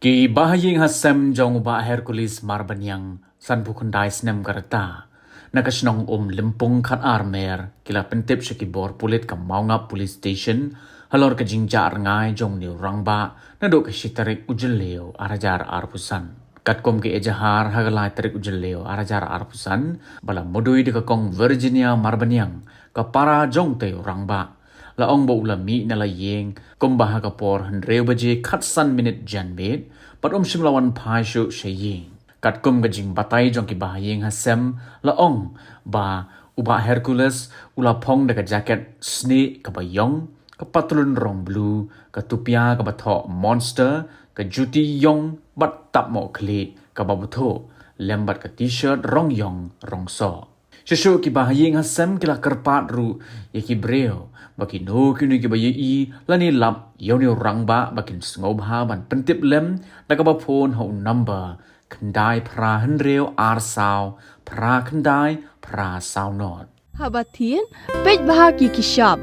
Ki bahaying hasem jong ba Hercules marbanyang san bukundai snem karata. Nakasnong limpung khat armer kila pentip syakibor pulit ka maungap police station halor ka jingjar ngai jong ni rangba nadok ka shitarik ujeleo arajar arpusan. Katkom ke ejahar hagalai tarik ujeleo arajar arpusan bala modui de ka kong Virginia marbanyang ka para jong te rangba. Laong bo ulami na layeng kumbaha kapor 100 baje khatsan minute janbet padom simlawan phashu shaying kat kum gajing batay jong ki bahayeng hasem laong ba uba Hercules ula phong de ka jacket sne ka bayong ka patlun rong blue ka tupia ka batho monster ka juti yong bat tap mo kli ka babutho lembat ka t-shirt rong yong rong so Shasho ki bahayeng hasem kila kerpat ru yaki breo baki no kini ki bayi lani lap yoni rangba bakin ngobha ban pentip lem nakaba phone ho number kandai pra henreo arsao pra kandai pra sao not Habatin pej bahagi ki shop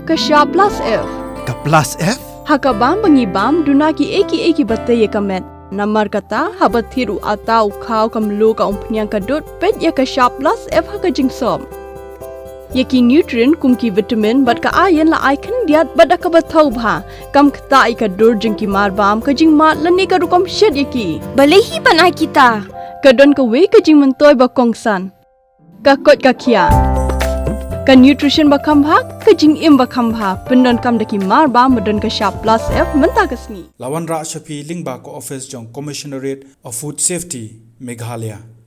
plus F Ka plus F? hakabam bangibam dunaki eki bataye kamet Namar kata habat thiru atau kau kamlu ka umpnyang kadut pet ya ka shop plus F haka jingsom. Yaki nutrient kum ki vitamin bat ka ayan la icon diat bat ka bathau bha kam kata ai ka dur jing ki mar bam ka jing mat lani ka rukom shed yaki. Balehi panai kita. Ka don ka we ka jing mentoy ba kongsan. Ka kot ka kia. Ka nutrition ba kambha ka jing im ba kambha pendon kam daki mar bam medon ka shop plus F menta kasni. Lawan Ra Shafi Lingba ko office jong Commissionerate of Food Safety Meghalaya.